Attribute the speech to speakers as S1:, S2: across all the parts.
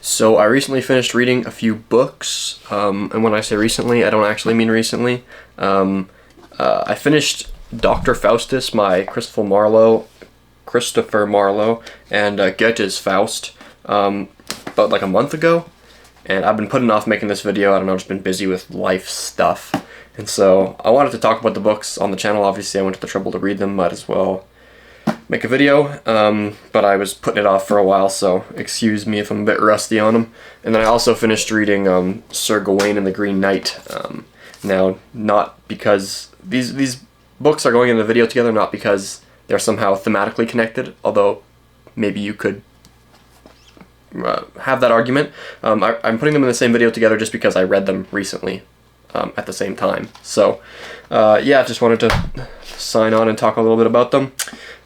S1: So I recently finished reading a few books, and when I say recently, I don't actually mean recently. I finished Dr. Faustus by Christopher Marlowe, and Goethe's Faust about like a month ago, and I've been putting off making this video. I don't know, just been busy with life stuff, and so I wanted to talk about the books on the channel. Obviously, I went to the trouble to read them, might as well make a video, but I was putting it off for a while, so excuse me if I'm a bit rusty on them. And then I also finished reading Sir Gawain and the Green Knight. Now, not because these books are going in the video together, not because they're somehow thematically connected, although maybe you could have that argument. I'm putting them in the same video together just because I read them recently at the same time. So yeah, just wanted to sign on and talk a little bit about them.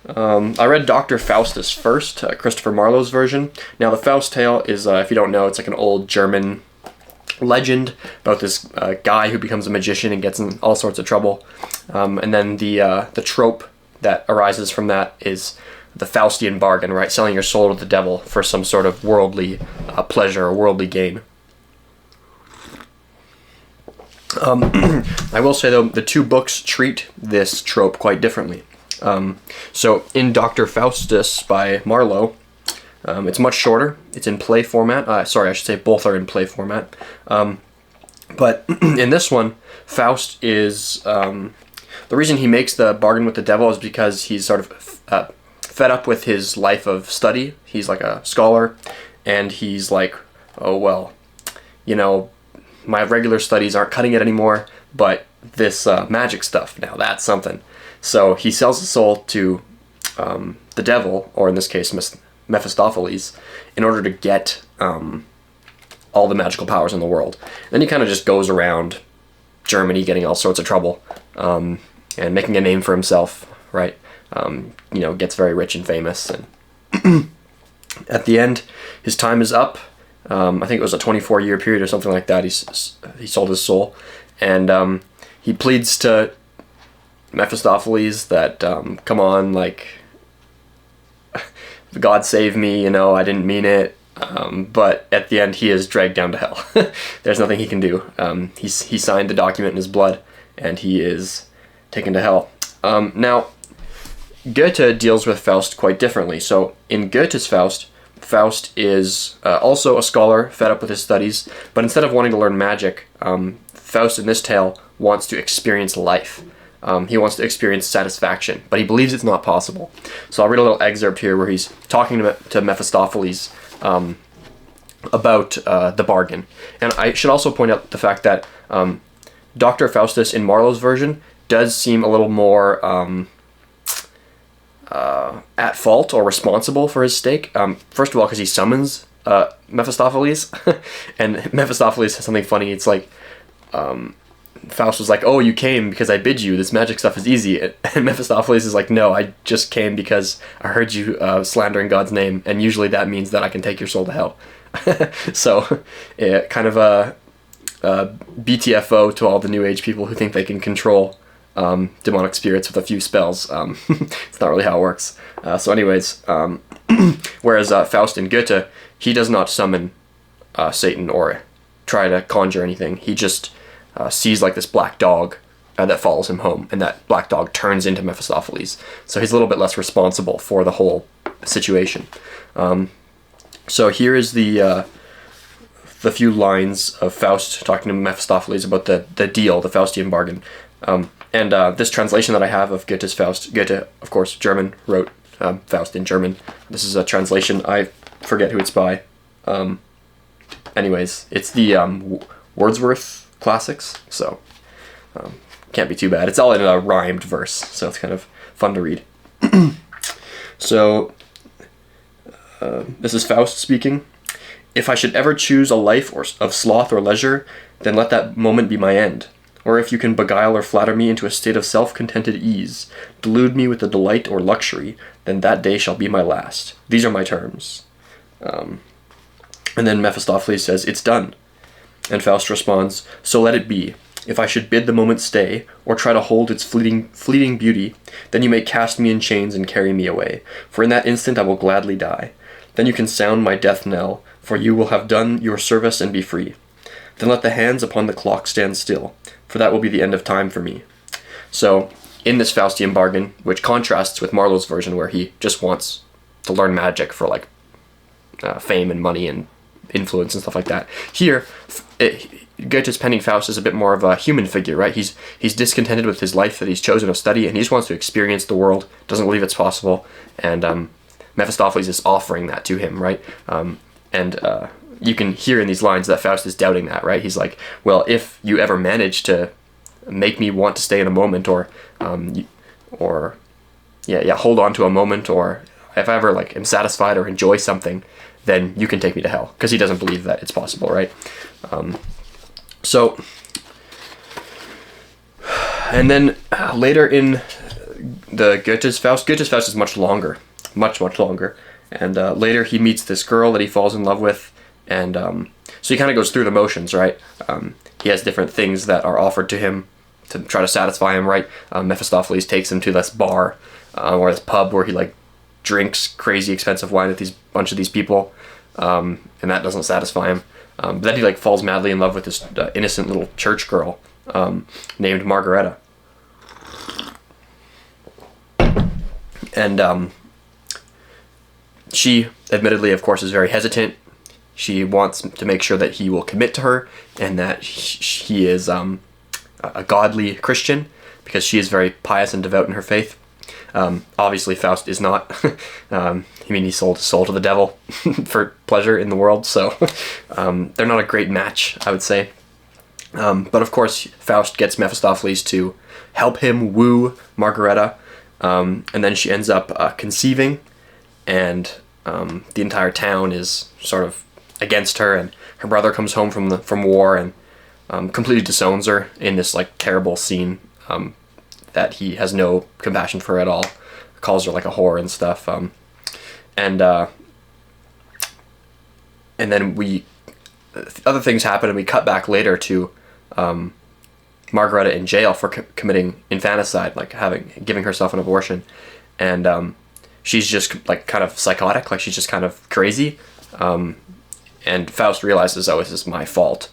S1: I read Dr. Faustus first, Christopher Marlowe's version. Now the Faust tale is, if you don't know, it's like an old German legend about this guy who becomes a magician and gets in all sorts of trouble. And then the trope that arises from that is the Faustian bargain, right? Selling your soul to the devil for some sort of worldly pleasure or worldly gain. I will say though, the two books treat this trope quite differently. So in Dr. Faustus by Marlowe, it's much shorter. It's in play format. Sorry, I should say both are in play format. But in this one, Faust is, the reason he makes the bargain with the devil is because he's sort of fed up with his life of study. He's like a scholar, and he's like, oh well, you know, my regular studies aren't cutting it anymore, but this magic stuff, now that's something. So he sells his soul to the devil, or in this case Mephistopheles, in order to get all the magical powers in the world. Then he kind of just goes around Germany getting all sorts of trouble and making a name for himself, right? You know, gets very rich and famous, and at the end, his time is up. I think it was a 24-year period or something like that. He sold his soul, and he pleads to Mephistopheles that, come on, like, God save me, you know, I didn't mean it. But at the end, he is dragged down to hell. There's nothing he can do. He signed the document in his blood, and he is taken to hell. Now, Goethe deals with Faust quite differently. So in Goethe's Faust, Faust is also a scholar fed up with his studies, but instead of wanting to learn magic, Faust in this tale wants to experience life. He wants to experience satisfaction, but he believes it's not possible. So I'll read a little excerpt here where he's talking to Mephistopheles about the bargain. And I should also point out the fact that Dr. Faustus in Marlowe's version does seem a little more at fault or responsible for his stake. First of all, because he summons Mephistopheles, and Mephistopheles has something funny. It's like, Faust was like, oh, you came because I bid you, this magic stuff is easy. And Mephistopheles is like, no, I just came because I heard you slandering God's name, and usually that means that I can take your soul to hell. So, yeah, kind of a BTFO to all the New Age people who think they can control demonic spirits with a few spells. It's not really how it works. So anyways, whereas Faust in Goethe, he does not summon Satan or try to conjure anything. He just sees like this black dog that follows him home, and that black dog turns into Mephistopheles. So he's a little bit less responsible for the whole situation. So here is the few lines of Faust talking to Mephistopheles about the deal, the Faustian bargain. And this translation that I have of Goethe's Faust, Goethe, of course, German, wrote Faust in German. This is a translation, I forget who it's by. Anyways, it's the Wordsworth Classics, so can't be too bad. It's all in a rhymed verse, so it's kind of fun to read. So this is Faust speaking. If I should ever choose a life of sloth or leisure, then let that moment be my end. Or if you can beguile or flatter me into a state of self-contented ease, delude me with the delight or luxury, then that day shall be my last. These are my terms. And then Mephistopheles says, it's done. And Faust responds, so let it be. If I should bid the moment stay, or try to hold its fleeting beauty, then you may cast me in chains and carry me away, for in that instant I will gladly die. Then you can sound my death knell, for you will have done your service and be free. Then let the hands upon the clock stand still, for that will be the end of time for me. So, in this Faustian bargain, which contrasts with Marlowe's version where he just wants to learn magic for like fame and money and influence and stuff like that, here, Goethe's penning Faust is a bit more of a human figure, right? He's discontented with his life that he's chosen of study, and he just wants to experience the world, doesn't believe it's possible, and Mephistopheles is offering that to him, right? You can hear in these lines that Faust is doubting that, right? He's like, well, if you ever manage to make me want to stay in a moment, or hold on to a moment, or if I ever like am satisfied or enjoy something, then you can take me to hell, because he doesn't believe that it's possible, right? And then later in the Goethe's Faust is much longer, much longer. And later he meets this girl that he falls in love with, and so he kind of goes through the motions, right? He has different things that are offered to him to try to satisfy him, right? Mephistopheles takes him to this bar or this pub where he like drinks crazy expensive wine with bunch of these people, and that doesn't satisfy him. Then he like falls madly in love with this innocent little church girl named Margareta, and she admittedly, of course, is very hesitant. She wants to make sure that he will commit to her and that he is a godly Christian, because she is very pious and devout in her faith. Obviously, Faust is not. He sold his soul to the devil for pleasure in the world, so they're not a great match, I would say. But of course, Faust gets Mephistopheles to help him woo Margareta, and then she ends up conceiving, and the entire town is sort of against her, and her brother comes home from war and completely disowns her in this like terrible scene that he has no compassion for at all. Calls her like a whore and stuff. And then other things happen, and we cut back later to Margareta in jail for committing infanticide, like giving herself an abortion, and she's just like kind of psychotic, like she's just kind of crazy. And Faust realizes, oh, this is my fault,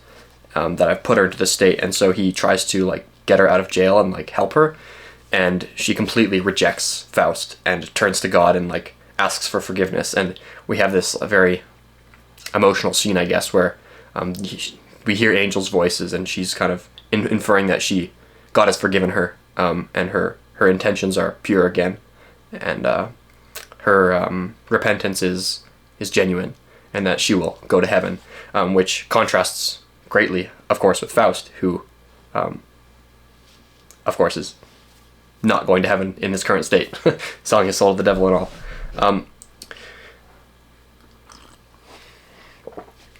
S1: that I've put her into this state, and so he tries to like get her out of jail and like help her, and she completely rejects Faust and turns to God and like asks for forgiveness. And we have this very emotional scene, I guess, where we hear angels' voices, and she's kind of inferring that God has forgiven her, and her intentions are pure again, and her repentance is genuine, and that she will go to heaven, which contrasts greatly, of course, with Faust, who, of course, is not going to heaven in his current state, selling his soul to the devil and all.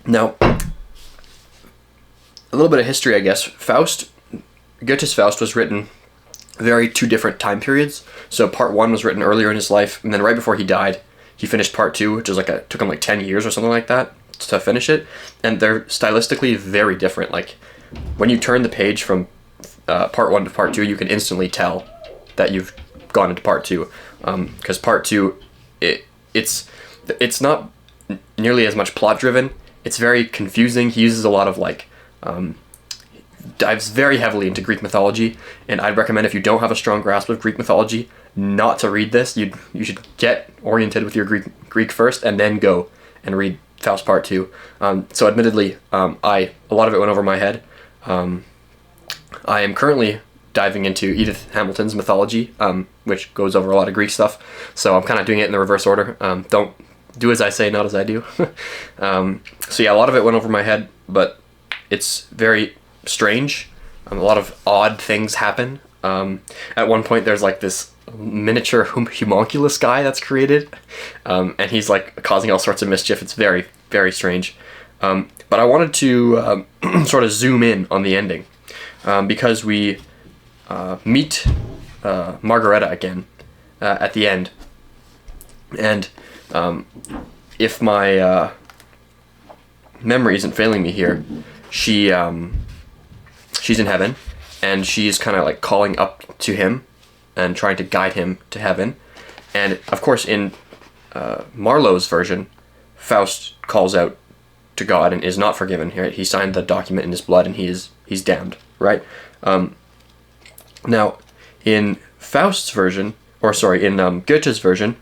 S1: Now, a little bit of history, I guess. Goethe's Faust was written two different time periods. So part 1 was written earlier in his life, and then right before he died, he finished part 2, which is took him 10 years or something like that to finish it. And they're stylistically very different. Like, when you turn the page from part 1 to part 2, you can instantly tell that you've gone into part 2. Because part 2, it's not nearly as much plot driven. It's very confusing. He uses a lot of dives very heavily into Greek mythology, and I'd recommend, if you don't have a strong grasp of Greek mythology, not to read this. You should get oriented with your Greek first, and then go and read Faust Part 2. So admittedly, a lot of it went over my head. I am currently diving into Edith Hamilton's mythology, which goes over a lot of Greek stuff, so I'm kind of doing it in the reverse order. Don't do as I say, not as I do. So yeah, a lot of it went over my head, but it's very strange. A lot of odd things happen. At one point, there's this miniature homunculus guy that's created, and he's causing all sorts of mischief. It's very, very strange. But I wanted to sort of zoom in on the ending, because we meet Margareta again at the end, and if my memory isn't failing me here, she's in heaven, and she's kind of calling up to him and trying to guide him to heaven. And of course, in Marlowe's version, Faust calls out to God and is not forgiven. He signed the document in his blood, and he's damned, right? Now, in Faust's version, in Goethe's version,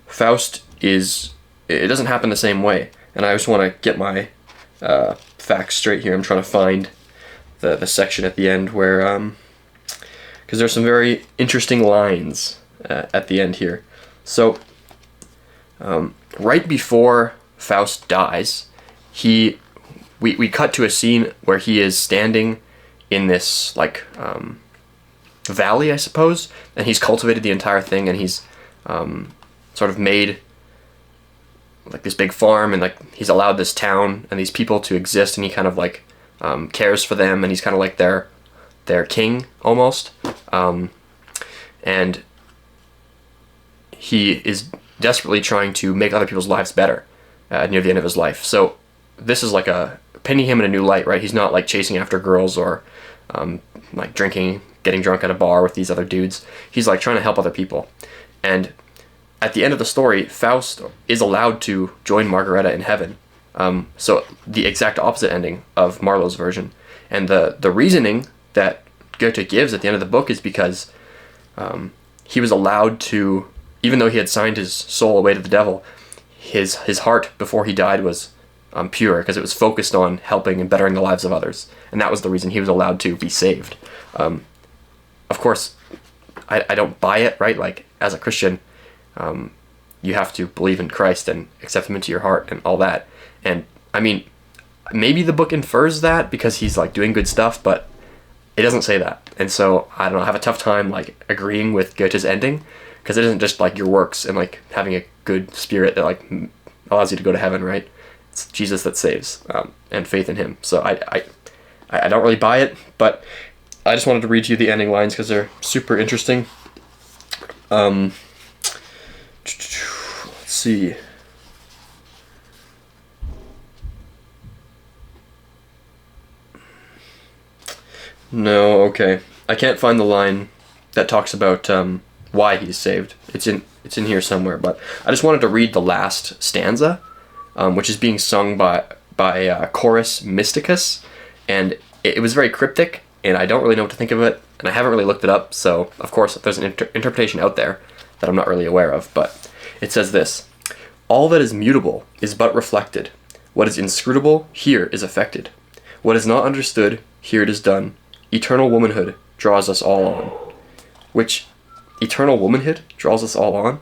S1: Faust it doesn't happen the same way. And I just want to get my facts straight here. I'm trying to find the section at the end where, because there's some very interesting lines at the end here. So, right before Faust dies, we cut to a scene where he is standing in this like valley, I suppose, and he's cultivated the entire thing, and he's sort of made like this big farm, and like he's allowed this town and these people to exist, and he kind of like cares for them, and he's kind of like their king almost, and he is desperately trying to make other people's lives better near the end of his life. So this is like painting him in a new light, right? He's not like chasing after girls or like drinking, getting drunk at a bar with these other dudes. He's like trying to help other people. And at the end of the story, Faust is allowed to join Margareta in heaven. So the exact opposite ending of Marlowe's version. And the reasoning that Goethe gives at the end of the book is because he was allowed to, even though he had signed his soul away to the devil, his heart before he died was pure, because it was focused on helping and bettering the lives of others. And that was the reason he was allowed to be saved. Of course, I don't buy it, right? Like, as a Christian, you have to believe in Christ and accept him into your heart and all that. And I mean, maybe the book infers that because he's like doing good stuff, but it doesn't say that. And so I don't know, I have a tough time like agreeing with Goethe's ending, because it isn't just like your works and like having a good spirit that like allows you to go to heaven, right? It's Jesus that saves, and faith in him. So I don't really buy it, but I just wanted to read you the ending lines because they're super interesting. Let's see. No, okay. I can't find the line that talks about why he's saved. It's in here somewhere, but I just wanted to read the last stanza, which is being sung by Chorus Mysticus, and it was very cryptic, and I don't really know what to think of it, and I haven't really looked it up, so of course there's an interpretation out there that I'm not really aware of, but it says this: "All that is mutable is but reflected. What is inscrutable here is affected. What is not understood, here it is done. Eternal womanhood draws us all on." Which, eternal womanhood draws us all on?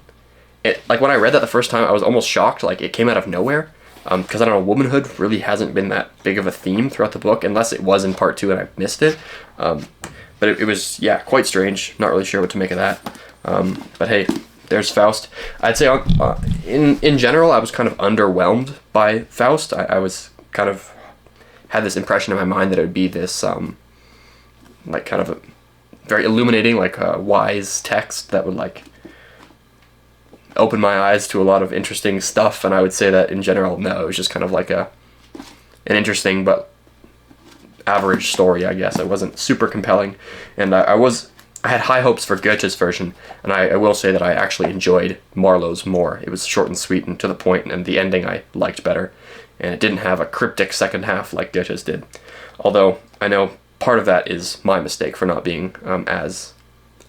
S1: Like, when I read that the first time, I was almost shocked, like, it came out of nowhere. Because, I don't know, womanhood really hasn't been that big of a theme throughout the book, unless it was in part 2 and I missed it. But it was, yeah, quite strange. Not really sure what to make of that. But hey, there's Faust. I'd say, in general, I was kind of underwhelmed by Faust. I was kind of, had this impression in my mind that it would be this, like, kind of a very illuminating, like, wise text that would, like, open my eyes to a lot of interesting stuff. And I would say that in general, no, it was just kind of like an interesting but average story, I guess. It wasn't super compelling, and I had high hopes for Goethe's version, and I will say that I actually enjoyed Marlowe's more. It was short and sweet and to the point, and the ending I liked better, and it didn't have a cryptic second half like Goethe's did. Although I know part of that is my mistake for not being as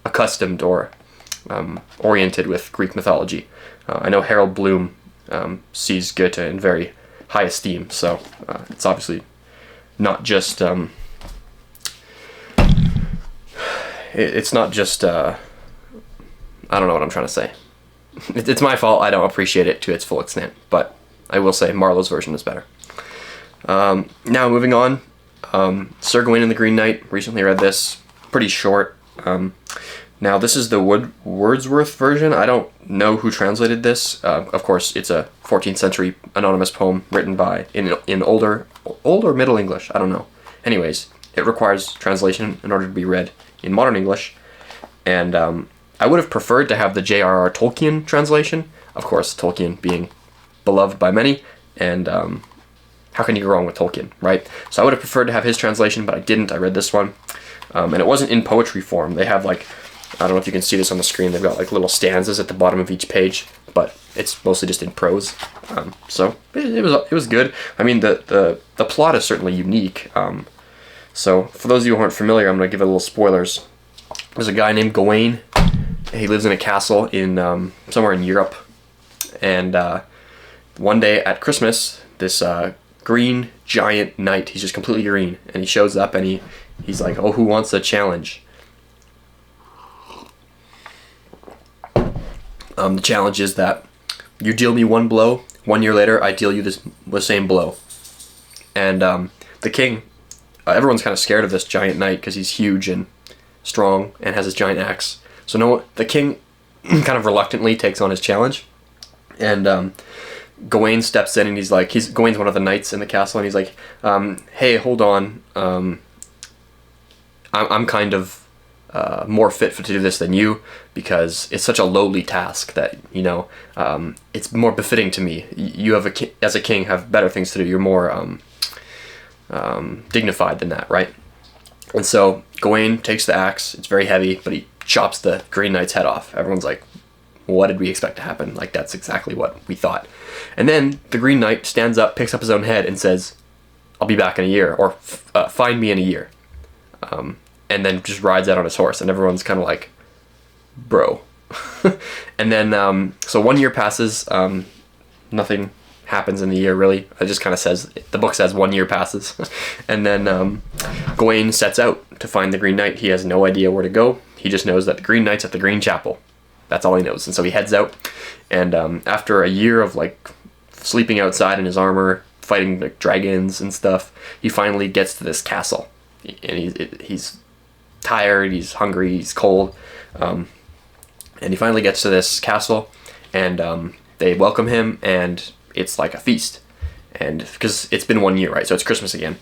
S1: accustomed or oriented with Greek mythology. I know Harold Bloom sees Goethe in very high esteem, so it's obviously not just it's not just I don't know what I'm trying to say. It's my fault I don't appreciate it to its full extent, but I will say Marlowe's version is better. Now moving on, Sir Gawain and the Green Knight. Recently read this, pretty short. Now this is the Wordsworth version. I don't know who translated this. Of course, it's a 14th century anonymous poem written by in older Middle English. I don't know. Anyways, it requires translation in order to be read in modern English, and I would have preferred to have the J.R.R. Tolkien translation. Of course, Tolkien being beloved by many, and how can you go wrong with Tolkien, right? So I would have preferred to have his translation, but I didn't. I read this one, and it wasn't in poetry form. They have like I don't know if you can see this on the screen. They've got like little stanzas at the bottom of each page, but it's mostly just in prose. So it was good. I mean, the plot is certainly unique. So for those of you who aren't familiar, I'm going to give it a little spoilers. There's a guy named Gawain. He lives in a castle in somewhere in Europe. And one day at Christmas, this green giant knight, he's just completely green, and he shows up and he's like, oh, who wants a challenge? The challenge is that you deal me one blow, 1 year later I deal you the same blow. And the king, everyone's kind of scared of this giant knight because he's huge and strong and has his giant axe. So the king kind of reluctantly takes on his challenge. And Gawain steps in and Gawain's one of the knights in the castle, and he's like, hey, hold on, I'm kind of more fit to do this than you, because it's such a lowly task that, it's more befitting to me. You as a king have better things to do. You're more dignified than that, right? And so Gawain takes the axe. It's very heavy, but he chops the Green Knight's head off. Everyone's like, what did we expect to happen? Like, that's exactly what we thought. And then the Green Knight stands up, picks up his own head, and says, I'll be back in a year, or find me in a year. And then just rides out on his horse, and everyone's kind of like, bro. And then, so 1 year passes, nothing happens in the year, really. It just kind of says, the book says 1 year passes. And then Gawain sets out to find the Green Knight. He has no idea where to go. He just knows that the Green Knight's at the Green Chapel. That's all he knows. And so he heads out, and after a year of like sleeping outside in his armor, fighting like dragons and stuff, he finally gets to this castle. And he's tired, he's hungry, he's cold, and he finally gets to this castle, and they welcome him, and it's like a feast, and because it's been 1 year, right? So it's Christmas again,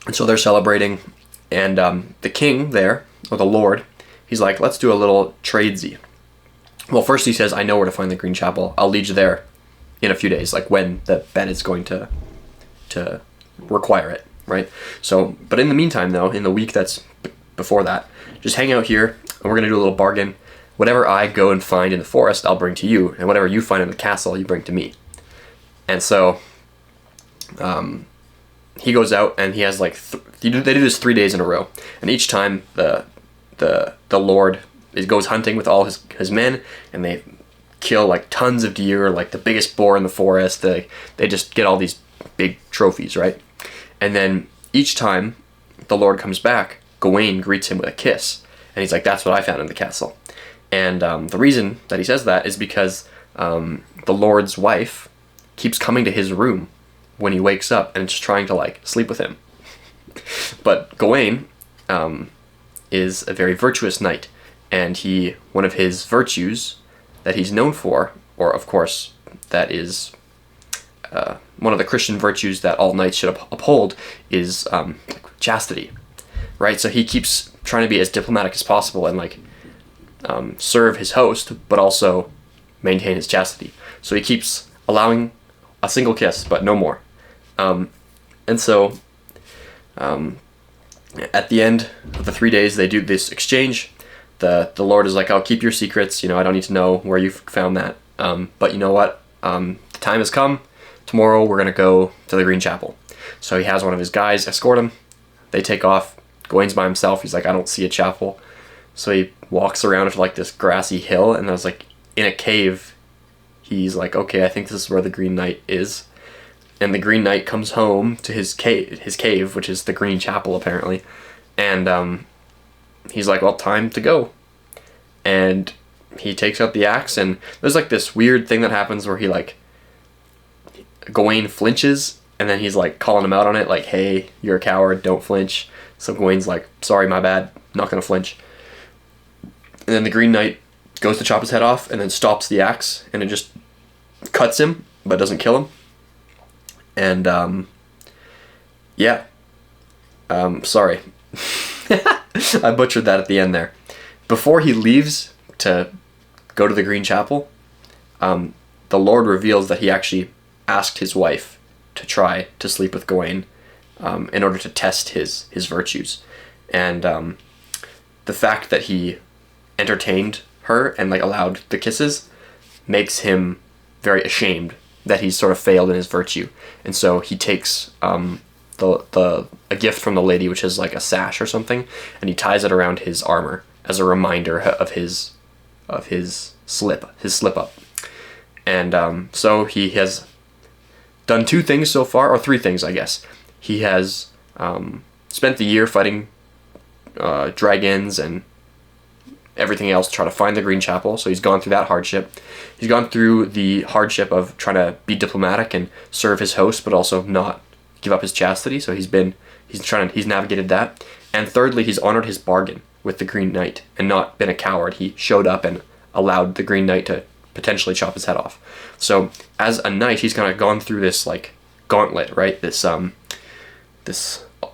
S1: and so they're celebrating, and the king there, or the lord, he's like, let's do a little tradesy. Well, first he says, I know where to find the Green Chapel. I'll lead you there in a few days, like when the bed is going to require it, right? So, but in the meantime, though, in the week that's before that, just hang out here, and we're going to do a little bargain. Whatever I go and find in the forest, I'll bring to you, and whatever you find in the castle, you bring to me. And so he goes out, and he has like, they do this 3 days in a row, and each time the lord goes hunting with all his men, and they kill like tons of deer, like the biggest boar in the forest. They just get all these big trophies, right? And then each time the lord comes back, Gawain greets him with a kiss, and he's like, that's what I found in the castle. And the reason that he says that is because the lord's wife keeps coming to his room when he wakes up and just trying to like sleep with him. But Gawain is a very virtuous knight, and one of his virtues that he's known for, or of course that is one of the Christian virtues that all knights should uphold, is chastity, right? So he keeps trying to be as diplomatic as possible and like serve his host, but also maintain his chastity. So he keeps allowing a single kiss, but no more. And so at the end of the 3 days, they do this exchange. The Lord is like, I'll keep your secrets. I don't need to know where you found that. But you know what? The time has come. Tomorrow we're going to go to the Green Chapel. So he has one of his guys escort him. They take off. Gawain's by himself. He's like, I don't see a chapel. So he walks around to like this grassy hill, and there's like in a cave. He's like, okay, I think this is where the Green Knight is. And the Green Knight comes home to his cave, which is the Green Chapel apparently. And he's like, well, time to go. And he takes out the axe, and there's like this weird thing that happens where Gawain flinches, and then he's like calling him out on it, like, hey, you're a coward, don't flinch. So Gawain's like, sorry, my bad, not gonna flinch. And then the Green Knight goes to chop his head off, and then stops the axe, and it just cuts him, but doesn't kill him. And sorry. I butchered that at the end there. Before he leaves to go to the Green Chapel, the Lord reveals that he actually asked his wife to try to sleep with Gawain in order to test his virtues. and the fact that he entertained her and like allowed the kisses makes him very ashamed that he's sort of failed in his virtue, and so he takes a gift from the lady, which is like a sash or something, and he ties it around his armor as a reminder of his slip up. And so he has done 2 things so far, or 3 things, I guess. He has spent the year fighting dragons and everything else to try to find the Green Chapel, so he's gone through that hardship. He's gone through the hardship of trying to be diplomatic and serve his host, but also not give up his chastity, so he's navigated that. And thirdly, he's honored his bargain with the Green Knight and not been a coward. He showed up and allowed the Green Knight to potentially chop his head off. So as a knight, he's kind of gone through this like gauntlet, right? This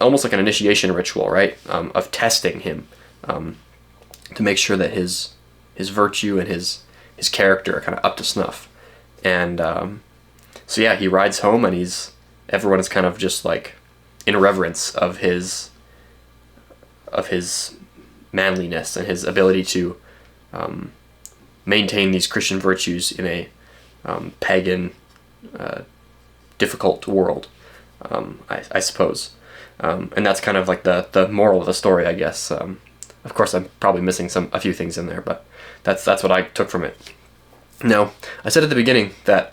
S1: almost like an initiation ritual, right? Of testing him to make sure that his virtue and his character are kind of up to snuff. And so yeah, he rides home, and everyone is kind of just like in reverence of his manliness and his ability to maintain these Christian virtues in a pagan, difficult world, I suppose. And that's kind of like the moral of the story, I guess. Of course, I'm probably missing a few things in there, but that's what I took from it. Now, I said at the beginning that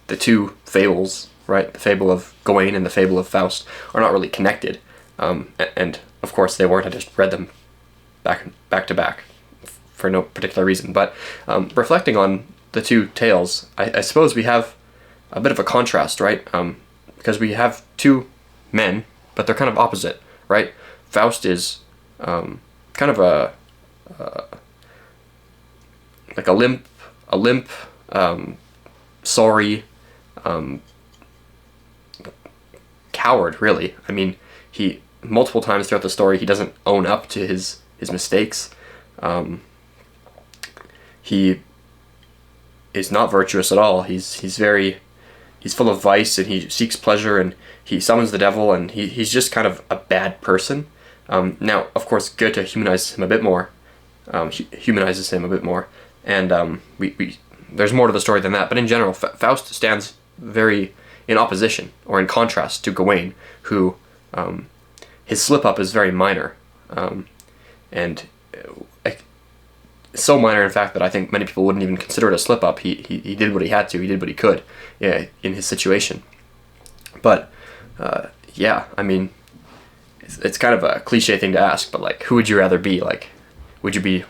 S1: the 2 fables, right, the fable of Gawain and the fable of Faust, are not really connected. And of course they weren't. I just read them back to back for no particular reason. But reflecting on the 2 tales, I suppose we have a bit of a contrast, right? Because we have 2 men, but they're kind of opposite, right? Faust is kind of a limp, sorry, coward, really. I mean, he multiple times throughout the story, he doesn't own up to his mistakes. He is not virtuous at all. He's full of vice, and he seeks pleasure, and he summons the devil, and he's just kind of a bad person. Now, of course, Goethe humanizes him a bit more, and there's more to the story than that. But in general, Faust stands very in opposition or in contrast to Gawain, who his slip up is very minor, and so minor, in fact, that I think many people wouldn't even consider it a slip up. He did what he had to. He did what he could, yeah, in his situation. But yeah, I mean, it's kind of a cliche thing to ask, but like, who would you rather be? Like, would you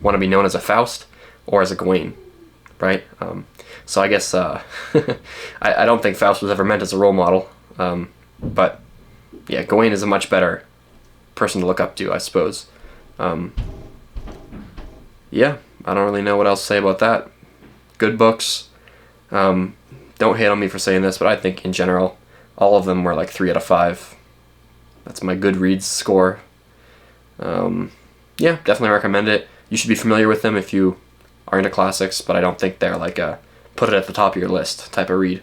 S1: want to be known as a Faust or as a Gawain, right? So I guess I don't think Faust was ever meant as a role model, but yeah, Gawain is a much better person to look up to, I suppose. Yeah, I don't really know what else to say about that. Good books. Don't hate on me for saying this, but I think in general, all of them were like 3 out of 5. That's my Goodreads score. Yeah, definitely recommend it. You should be familiar with them if you are into classics, but I don't think they're like a put it at the top of your list type of read.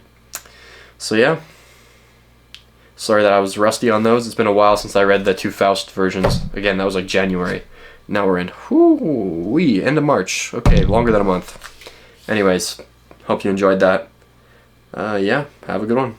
S1: So yeah, sorry that I was rusty on those. It's been a while since I read the 2 Faust versions. Again, that was like January. Now we're in end of March. Okay, longer than a month. Anyways, hope you enjoyed that. Yeah, have a good one.